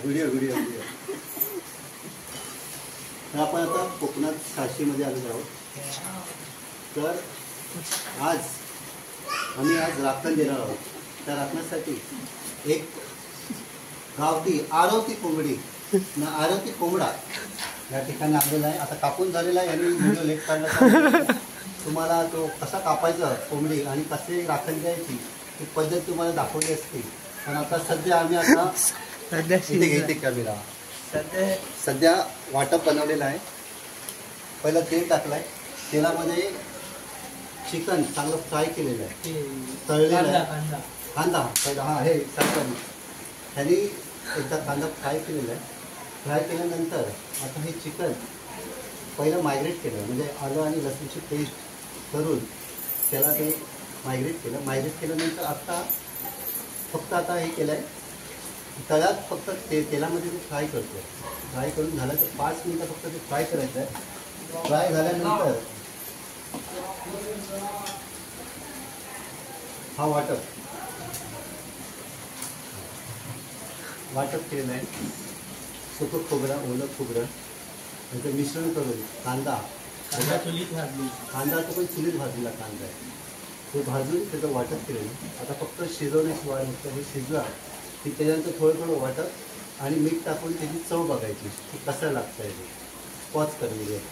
Video video video. तर आपण आता कोकणात साशीमध्ये आलेलो आहोत. तर आज आम्ही राखण देणार आहोत. त्या राखण्यासाठी एक गावठी आरवती कोंबडी ना आरवती कोंबडा या ठिकाणी आणलेला आहे. आता कापून झालेला आहे. यांनी व्हिडिओ लेट काढला. तुम्हाला तो कसा कापायचा कोंबडी आणि कसे राखण द्यायची ही पद्धत तुम्हाला दाखवली असते. पण आता सध्या आम्ही आता इथे कॅमेरा सध्या वाटप बनवलेलं आहे. पहिलं तेल टाकलं आहे. तेलामध्ये चिकन चांगलं फ्राय केलेलं आहे, तळलेलं आहे. कांदा पहिला हा हे सरकारी ह्यानी एकदा कांदा फ्राय केलेला आहे. फ्राय केल्यानंतर आता हे चिकन पहिलं मायग्रेट केलं, म्हणजे आलं आणि लसूणची पेस्ट करून त्याला ते मायग्रेट केलं. मायग्रेट केल्यानंतर फक्त आता हे केलं आहे तळ्यात फक्त तेलामध्ये ते फ्राय करतो. फ्राय करून झालं तर 5 मिनटं फक्त ते फ्राय करायचं आहे. फ्राय झाल्यानंतर हा वाटप केलेलं आहे. सुकं खोबरं, ओलं खोबरं त्याचं मिश्रण करून कांदा तो पण चुलीत भाजलेला कांदा आहे, तो भाजून त्याचं वाटप केलेलं. आता फक्त शिजवण्याशिवाय नुसतं हे शिजवा की त्याच्यानंतर थोडं वाटप आणि मीठ टाकून त्याची चव बघायची की कसं लागतं आहे. पॉज करलेली आहे.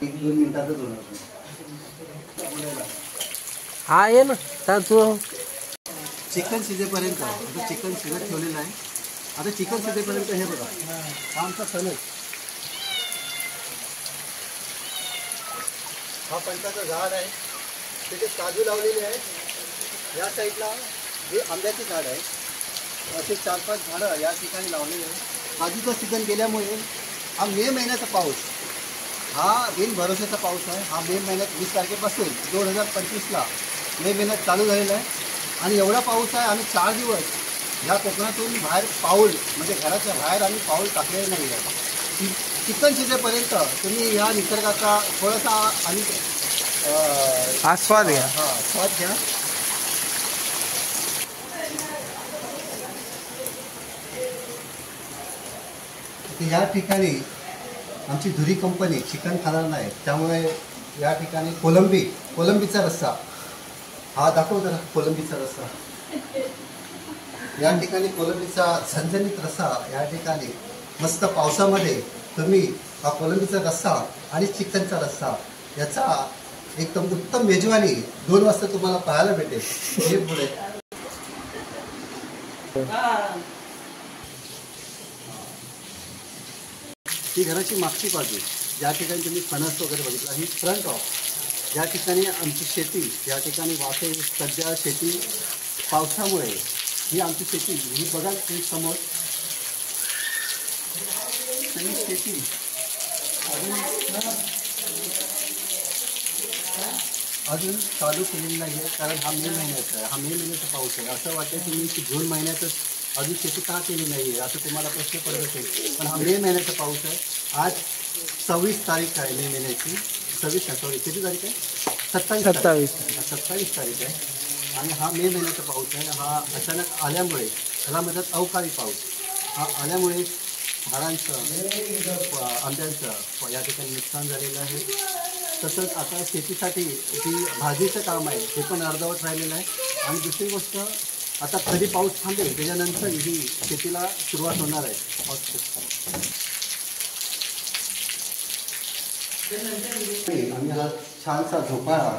1-2 मिनिटातच होणार. हा ये ना तू चिकन शिजेपर्यंत आता चिकन शिजत ठेवलेलं आहे. आता चिकन शिजेपर्यंत हे बघा हा आमचा सणच. हा पंचाचं झाड आहे. तिथे काजू लावलेले आहे. या साईडला हे आंब्याचे झाड आहे. असे 4-5 झाडं या ठिकाणी लावलेले आहे. काजूचं सीझन गेल्यामुळे हा मे महिन्याचा पाऊस हा बिनभरोशाचा पाऊस आहे. हा मे महिन्यात 20 तारखेपासून 2025ला मे महिन्यात चालू झालेला आहे. आणि एवढा पाऊस आहे आम्ही 4 दिवस या कोकणातून बाहेर पाऊल म्हणजे घराच्या बाहेर आम्ही पाऊल टाकलेलं नाही आहे. चिकन शिजेपर्यंत तुम्ही या निसर्गाचा थोडासा आणि आस्वाद घ्या. स्वाद घ्या. या ठिकाणी आमची धुरी कंपनी चिकन खाणार नाही, त्यामुळे या ठिकाणी कोलंबीचा रस्सा हा दाखव जरा. कोलंबीचा रस्सा या ठिकाणी कोलंबीचा झणझणीत रस्सा या ठिकाणी मस्त पावसामध्ये तुम्ही हा कोलंबीचा रस्सा आणि चिकनचा रस्सा याचा एकदम उत्तम मेजवानी 2 वाजता तुम्हाला पाहायला भेटेल. हे पुढे ही घराची मागची बाजू या ठिकाणी तुम्ही फणस वगैरे बघितला. ही फ्रंट ऑफ या ठिकाणी आमची शेती. या ठिकाणी वाफे सध्या शेती पावसामुळे ही आमची शेती ही बघा तुम्ही समोर ही शेती अजून चालू केलेली नाही आहे, कारण हा मे महिन्याचा आहे. हा मे महिन्याचा पाऊस आहे. असं वाटतं तुम्ही की जून महिन्यातच अजून शेती का केली नाही आहे असं तुम्हाला प्रश्न पडत असेल. पण हा मे महिन्याचा पाऊस आहे. आज 26 तारीख आहे मे महिन्याची. 26 किती तारीख आहे? 27 तारीख आहे. आणि हा मे महिन्याचा पाऊस आहे. हा अचानक आल्यामुळे ह्याला म्हणतात अवकाळी पाऊस. हा आल्यामुळे झाडांचं आंब्यांचं या ठिकाणी नुकसान झालेलं आहे. तसंच आता शेतीसाठी जी भाजीचं काम आहे ते पण अर्धवट राहिलेलं आहे. आणि दुसरी गोष्ट आता कधी पाऊस थांबेल त्याच्यानंतर ही शेतीला सुरुवात होणार आहे. आम्ही हा छानसा झोपाळा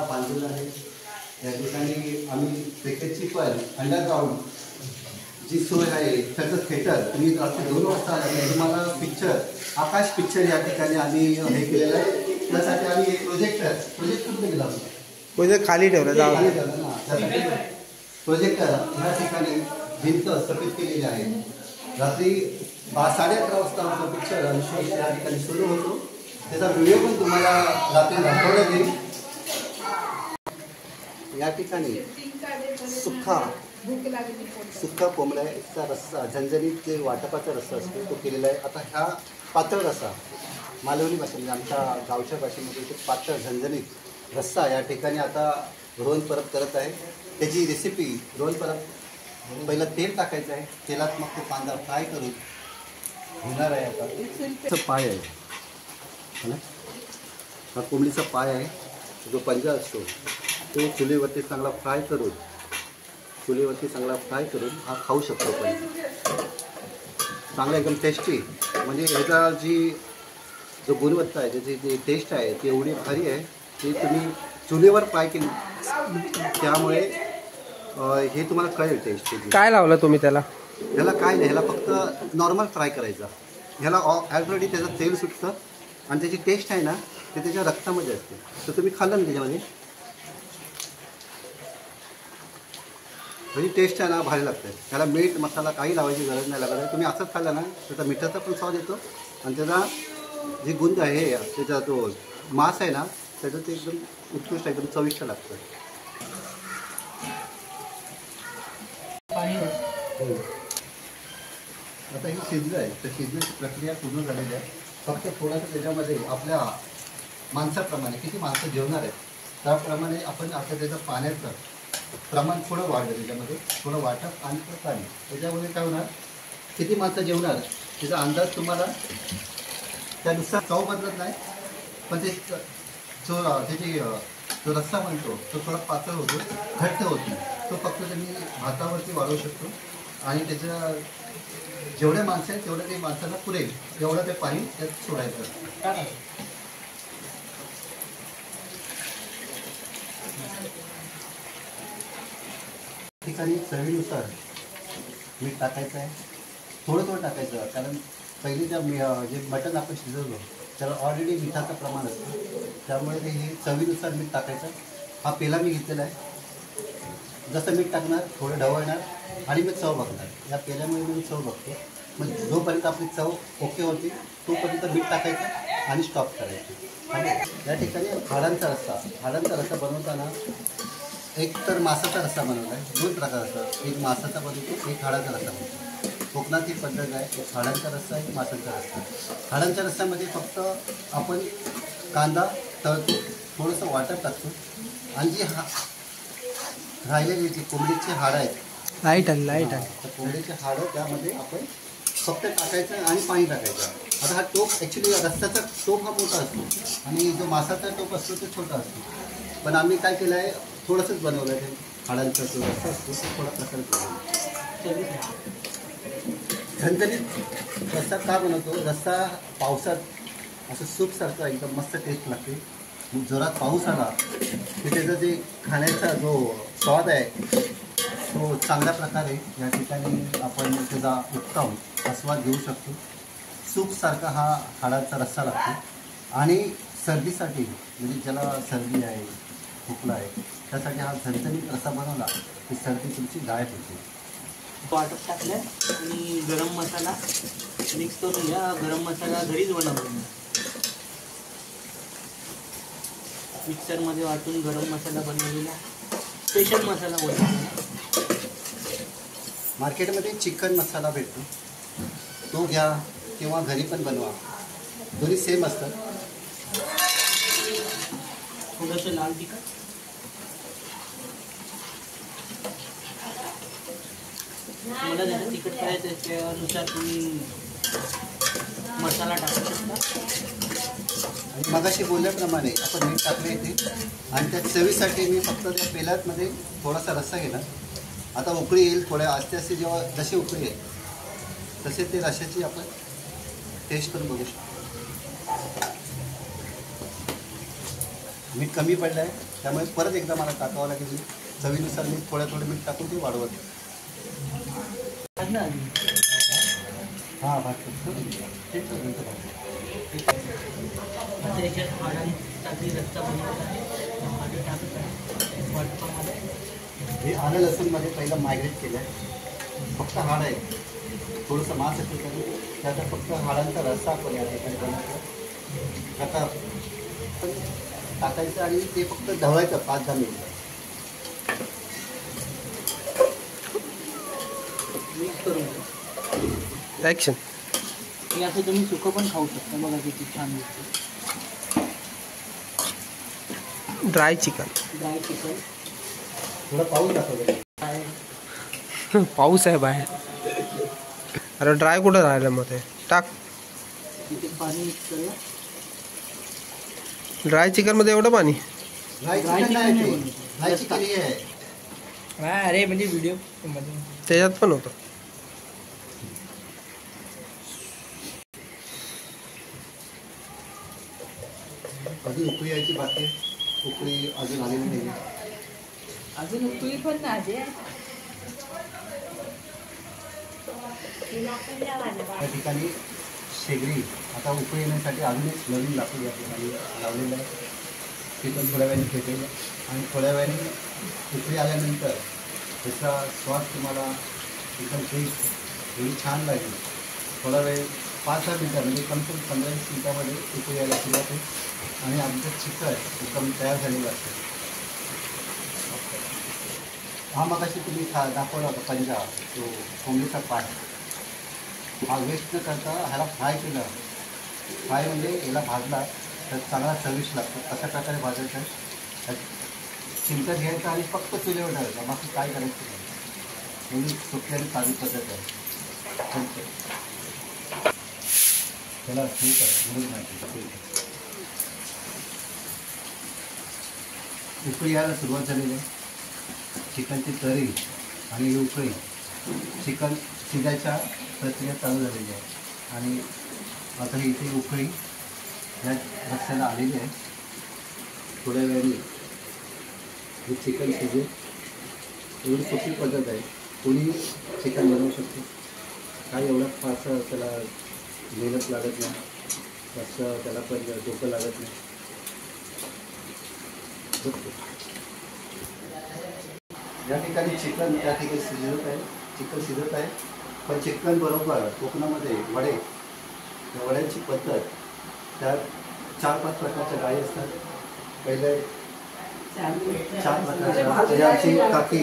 बांधलेला आहे. या ठिकाणी आम्ही क्रिकेटची पण अंडरग्राऊंड जी सोय आहे त्याचं थिएटर तुम्ही रात्री 2 वाजता आला तुम्हाला पिक्चर आकाश पिक्चर या ठिकाणी आम्ही हे केलेलं आहे. त्यासाठी आम्ही एक प्रोजेक्टर कुठे गेला खाली ठेवलं प्रोजेक्टर ह्या ठिकाणी भिंत स्थापित केलेली आहे. रात्री 11:30 वाजता आमचा पिक्चर या ठिकाणी सुरू होतो. त्याचा व्हिडिओ पण तुम्हाला रात्री दाखवला जाईल. या ठिकाणी सुक्का कोंबड्याचा रस्सा झणझणीत जे वाटपाचा रस्सा असतो तो केलेला आहे. आता ह्या पातळ रस्सा मालवणी भाषेमध्ये आमच्या गावच्या भाषेमध्ये तो पातळ झणझणीत रस्सा या ठिकाणी आता रोहन परत करत आहे. त्याची रेसिपी रोहन परत पहिलं तेल टाकायचं आहे. तेलात मग तो कांदा फ्राय करून होणार आहे. आता पाय आहे है ना, हा कोंबडीचा पाय आहे. जो पंजा असतो तो चुलीवरती चांगला फ्राय करून हा खाऊ शकतो. पण चांगला एकदम टेस्टी, म्हणजे ह्याचा जो गुणवत्ता आहे, त्याची जी टेस्ट आहे ती एवढी भारी आहे की तुम्ही चुलीवर फ्राय केली त्यामुळे हे तुम्हाला कळेल टेस्ट. काय लावलं तुम्ही त्याला? ह्याला काय नाही, ह्याला फक्त नॉर्मल फ्राय करायचा. ह्याला ऑलरेडी त्याचं तेल सुटतं आणि त्याची टेस्ट आहे ना ते त्याच्या रक्तामध्ये असते. तर तुम्ही खाल्लं ना त्याच्यामध्ये, म्हणजे टेस्ट आहे ना भारी लागते. त्याला मीठ मसाला काही लावायची गरज नाही लागत आहे. तुम्ही असंच खाल्लं ना त्याचा मिठाचा पण स्वाद येतो आणि त्याचा जी गुंद आहे त्याचा तो मांस आहे ना त्याचं ते एकदम उत्कृष्ट एकदम चविष्ट लागतं. आता हे शिजलं आहे, तर शिजण्याची प्रक्रिया पूर्ण झालेली आहे. फक्त थोडंसं त्याच्यामध्ये आपल्या माणसाप्रमाणे किती माणसं जेवणार आहेत त्याप्रमाणे आपण आता त्याचं पाण्याचं प्रमाण थोडं वाढलं, त्याच्यामध्ये थोडं वाटप आणि पाणी. त्याच्यामध्ये काय होणार, किती माणसं जेवणार त्याचा अंदाज तुम्हाला त्यानुसार चव बदलत नाही. पण ते त्याची जो रस्सा बनतो तो थोडा पातळ होतो, घट्ट होत नाही. तो फक्त तुम्ही भातावरती वाढवू शकतो आणि त्याच्या जेवढ्या माणसं आहेत तेवढ्या ते माणसाला पुरेल तेवढं ते पाणी त्यात सोडायचं. ठिकाणी चवीनुसार मीठ टाकायचं आहे, थोडं टाकायचं. कारण पहिले जे मटण आपण शिजवलं त्याला ऑलरेडी मिठाचं प्रमाण असतं, त्यामुळे ते हे चवीनुसार मीठ टाकायचं. हा पेला मी घेतलेला आहे. जसं मीठ टाकणार थोडं ढवळणार आणि मी चव बघणार. या पेल्यामुळे मी चव बघतो. मग जोपर्यंत आपली चव ओके होती तोपर्यंत मीठ टाकायचं आणि स्टॉप करायचं. या ठिकाणी हाडांचा रस्सा बनवताना एक तर मासाचा रस्सा बनवला आहे. 2 प्रकार असतात, एक मासाचा बनवतो, एक हाडाचा रस्सा बनवतो. कोकणात एक पद्धत आहे, एक हाडांचा रस्सा, एक मासाचा रस्सा. हाडांच्या रस्स्यामध्ये फक्त आपण कांदा तळतो, थोडंसं वाटण टाकतो आणि जी राहिलेली जी कोंबडीची हाडं आहेत, लाईट आहे तर कोंबडीची हाडं त्यामध्ये आपण फक्त टाकायचं आणि पाणी टाकायचं. आता हा टोप ॲक्च्युली रस्त्याचा टोप हा मोठा असतो आणि जो मासाचा टोप असतो तो छोटा असतो. पण आम्ही काय केलं आहे, थोडंसंच बनवलं आहे. हाडांचा जो रस्सा असतो तो थोडा प्रकार केला. झणझणीत रस्सा का बनवतो, रस्सा पावसात असं सूपसारखं एकदम मस्त टेस्ट लागते. जोरात पाऊस आला की त्याचा जे खाण्याचा जो स्वाद आहे तो चांगल्या प्रकारे या ठिकाणी आपण त्याचा उत्तम आस्वाद घेऊ शकतो. सूपसारखा हा हाडाचा रस्सा लागतो. आणि सर्दीसाठी, म्हणजे ज्याला सर्दी आहे, खोकला आहे, त्यासाठी हा झणझणीत रस्सा बनवला की सर्दी तुमची गायब होते. वाटप टाकलं आणि गरम मसाला मिक्स करून घ्या. गरम मसाला घरीच बनवतो मी, मिक्सरमध्ये वाटून गरम मसाला बनवलेला, स्पेशल मसाला बनवलेला. मार्केटमध्ये चिकन मसाला भेटतो, तो घ्या किंवा घरी पण बनवा, दोन्ही सेम असतात. थोडंसं लाल तिखट, मला जसं तिखट करायचं त्यानुसार तुम्ही मसाला टाकू शकता. आणि मगाशी बोलल्याप्रमाणे आपण मीठ टाकले इथे आणि त्या चवीसाठी मी फक्त त्या पेल्यामध्ये थोडासा रस्सा घेणार. आता उकळी येईल, थोड्या आस्ते आस्ते जेव्हा जशी उकळी येईल तसे ते रश्श्याची आपण टेस्ट करून बघू शकतो. मीठ कमी पडलं आहे त्यामुळे परत एकदा मला टाकावं लागेल. चवीनुसार मी थोडं मीठ टाकून ते वाढवत. हां भात त्याच्यात हाडांसाठी रस्सा बनवत आहे. हे आलं लसूणमध्ये पहिलं मायग्रेट केलं आहे. फक्त हाड आहे, थोडंसं मांस असेल तरी त्याचा फक्त हाडांचा रस्सा आपण या ठिकाणी बनवतो. आता पण टाकायचं आणि ते फक्त ढवळायचं 5-10 मिनिटं. मिक्स करून ॲक्शन. हे असं तुम्ही सुकं पण खाऊ शकता. बघा किती छान दिसतं. Dry chicken. Dry chicken. थोडा पाऊस दाखवलं. पाऊस आहे बाहेर. अरे ड्राय कुठं राहिलं मग ते टाक. इथे पाणी मिक्स करूया. ड्राय चिकन मध्ये एवढं पाणी. ड्राय ड्राय चिकन चिकन नाही नाही ते. बनवत. ड्राय चिकन हे आहे. अरे म्हणजे व्हिडिओ मध्ये त्याच्यात पण होतं. अजून उकळी यायची बाकी आहे. उकळी अजून आलेली नाही. अजून उकळी पण नाही. त्या ठिकाणी शेगडी आता उकळी येण्यासाठी अजून एक नवीन लाकूड या ठिकाणी लावलेलं आहे. ते पण थोड्या वेळाने फेटेल आणि थोड्या वेळाने उकळी आल्यानंतर त्याचा स्वाद तुम्हाला एकदम टेस्ट एवढी छान लागेल. थोडा वेळ 5-6 मिनटं म्हणजे कम से कम 15-20 मिनटामध्ये उकळी यायला सुरुवात होईल आणि आमचं चिकन एकदम तयार झालेलं असतं. हा मगाशी तुम्ही दाखवला होता पंजा, तो कोंबडीचा पाय. हा वेस्ट न करता ह्याला फ्राय केलं. फ्राय म्हणजे याला भाजला तर चांगला चविष्ट लागतो. कशा प्रकारे भाजायचं आहे, चिंता घ्यायचं आणि फक्त चुलीवर ठेवायचं, बाकी काय करायचं नाही. एवढी सोपी आणि साधी पद्धत आहे. त्याला ठीक आहे, म्हणून माहिती. उकळी यायला सुरुवात झालेली आहे. चिकनची तरी आणि उकळी, चिकन शिजायच्या प्रक्रिया चालू झालेली आहे आणि आता इथे उकळी या रस्त्याला आलेली आहे. थोड्या वेळाने हे चिकन शिजेल. एवढी सोपी पद्धत आहे. कोणी चिकन बनवू शकतो. काय एवढं फारसं त्याला मेहनत लागत नाही, तसं त्याला पण डोकं लागत नाही. बघतो या ठिकाणी चिकन त्या ठिकाणी शिजत आहे. चिकन शिजत आहे. पण चिकन बरोबर कोकणामध्ये वडे, त्या वड्यांची पद्धत, त्यात 4-5 प्रकारच्या डाळी असतात. पहिले 4 प्रकारच्या. आमची काकी,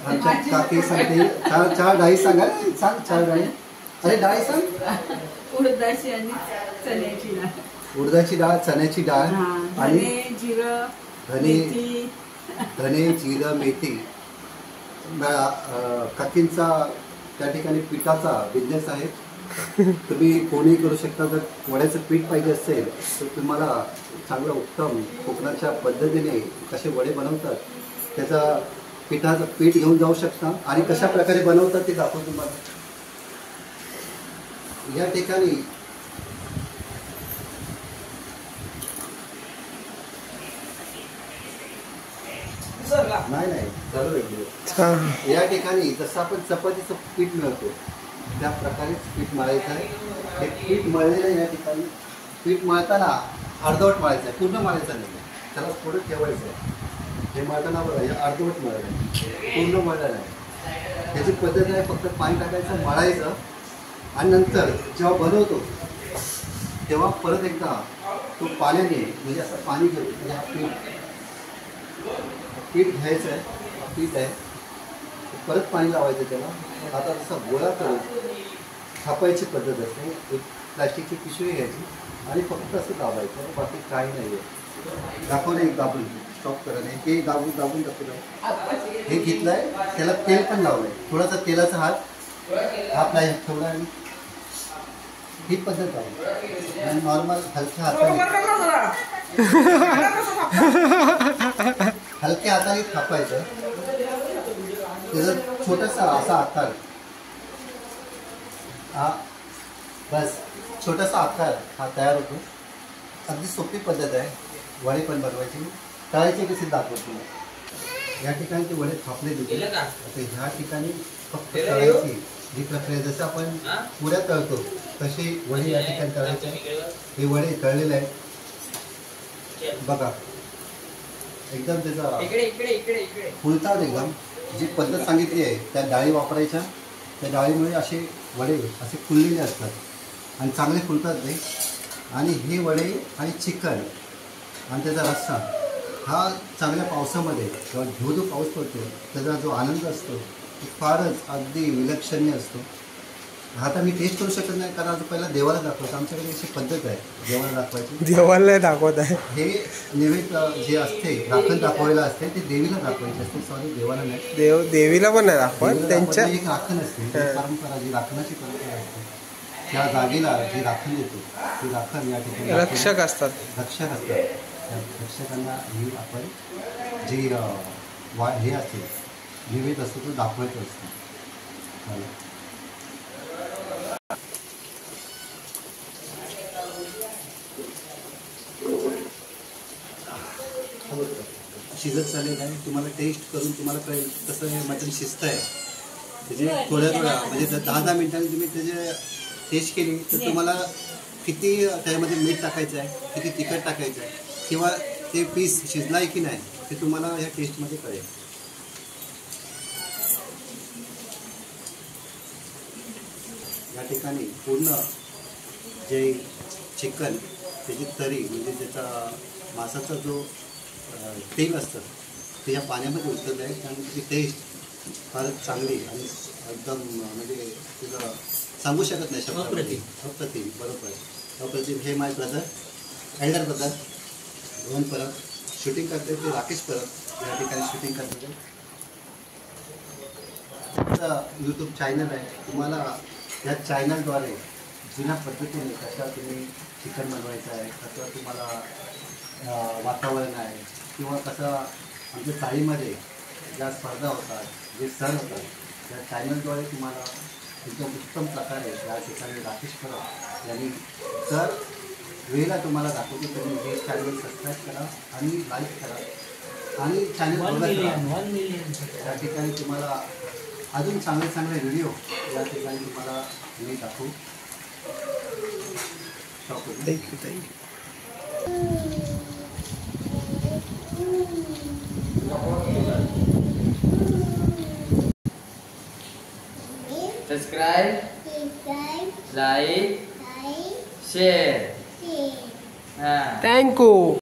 आमच्या काकी सांगते 4 डाळी सांगा. सांग 4 डाळी. अरे डाळी सांग. उडदाची आणि चण्याची डाळ. उडदाची डाळ, चण्याची डाळ आणि धने, जिरं, धने, मेथी. धने, जिरं, मेथी. काकींचा त्या ठिकाणी पिठाचा बिझनेस आहे. तुम्ही कोणी करू शकता. जर वड्याचं पीठ पाहिजे असेल तर तुम्हाला चांगलं उत्तम कोकणाच्या पद्धतीने कसे वडे बनवतात त्याचा पिठाचं पीठ घेऊन जाऊ शकता आणि कशा प्रकारे बनवतात ते दाखवतो तुम्हाला. या ठिकाणी नाही चालू आहे. या ठिकाणी जसं आपण चपातीचं पीठ मिळतो त्या प्रकारेच पीठ मळायचं आहे. हे पीठ मळलेलं आहे. या ठिकाणी पीठ मळताना अर्धवट मळायचं आहे, पूर्ण मळायचं नाही. त्याला थोडं ठेवायचं आहे. हे मळताना बघा, हे अर्धवट मळलं आहे, पूर्ण मळलं नाही. त्याची पद्धत आहे फक्त पाणी टाकायचं, मळायचं आणि नंतर जेव्हा बनवतो तेव्हा परत एकदा तो पाण्याने म्हणजे असं पाणी घेतो. म्हणजे हा पीठ घ्यायचं आहे. पीठ आहे, परत पाणी लावायचं त्याला. आता तसा गोळा करून थापायची पद्धत असते. एक प्लास्टिकची पिशवी घ्यायची आणि फक्त असं दाबायचं, बाकी काही नाही आहे. दाखवलं एक दाबून स्टॉप करा नाही. हे दाबून दाखवलं. हे घेतलं आहे, त्याला तेल पण लावलं आहे. थोडासा तेलाचा हात आपला ठेवला आणि ही पद्धत आहे. आणि नॉर्मल हलक्या हाताने थापायचं. त्याचा छोटासा असा आकार, हा बस छोटासा आकार हा तयार होतो. अगदी सोपी पद्धत आहे वडे पण बनवायची. तळायचे कसे दाखवतो. या ठिकाणी ते वडे थापले देते. आता ह्या ठिकाणी फक्त तळायची जी प्रक्रिया, जसं आपण पुऱ्या तळतो तसे वडे या ठिकाणी तळायचे. हे वडे तळलेले आहेत बघा. एकदम त्याचा फुलतात. एकदम जी पद्धत सांगितली आहे त्या डाळी वापरायच्या. त्या डाळीमुळे असे वडे असे फुललेले असतात आणि चांगले फुलतात ते. आणि हे वडे आणि चिकन आणि त्याचा रस्सा हा चांगल्या पावसामध्ये किंवा जो पाऊस पडतो त्याचा जो आनंद असतो तो फारच अगदी विलक्षणीय असतो. आता मी टेस्ट करू शकत नाही कारण आता पहिला देवाला दाखवायचं. आमच्याकडे अशी पद्धत आहे देवाला दाखवायची. देवाला नाही दाखवत आहे. हे नैवेद्य जे असते राखण दाखवायला असते ते देवीला दाखवायचे असते. सॉरी देवाला नाही. देवीला पण नाही दाखवत. देवीला त्यांच्या दाखवायची एक राखण असते. ही परंपरा जी राखणाची परंपरा असते त्या जागेला जी राखण येते ती राखण या ठिकाणी रक्षक असतात. रक्षक असतात. त्या रक्षकांना ही आपण जी हे असते नैवेद्य असतो तो दाखवायचं असतं. शिजत चालेल आहे. तुम्हाला टेस्ट करून तुम्हाला कळेल कसं हे मटण शिजत आहे. त्याचे थोड्या म्हणजे 10-10 मिनिटांनी तुम्ही त्याचे टेस्ट केली तर तुम्हाला किती त्यामध्ये मीठ टाकायचं आहे, किती तिखट टाकायचं आहे किंवा ते पीस शिजला आहे की नाही ते तुम्हाला ह्या टेस्टमध्ये कळेल. या ठिकाणी पूर्ण जे चिकन त्याची तरी म्हणजे त्याचा मासाचा जो तेल असतं ते या पाण्यामध्ये उतरलं आहे. कारण त्याची टेस्ट फारच चांगली आणि एकदम म्हणजे तुझं सांगू शकत नाही शब्दामध्ये. अप्रतिम. बरोबर अप्रतिम. हे my brother elder brother Rohan Parab shooting करते ते राकेश परब या ठिकाणी शूटिंग करतात. यूट्यूब चॅनल आहे. तुम्हाला या चॅनलद्वारे जुन्या पद्धतीने कशा तुम्ही चिकन बनवायचं आहे, कसं तुम्हाला वातावरण आहे किंवा कसं आमच्या चाळीमध्ये ज्या स्पर्धा होतात जे सण होतात त्या चॅनलद्वारे तुम्हाला एकदम उत्तम प्रकारे या ठिकाणी राकेश परब यांनी तर वेळेला तुम्हाला दाखवतो. तुम्ही हे चॅनल सबस्क्राईब करा आणि लाईक करा आणि चॅनल बघत राहा. या ठिकाणी तुम्हाला अजून चांगले चांगले व्हिडिओ या ठिकाणी तुम्हाला मी दाखवू. Thank you. Subscribe, like, share. Thank you.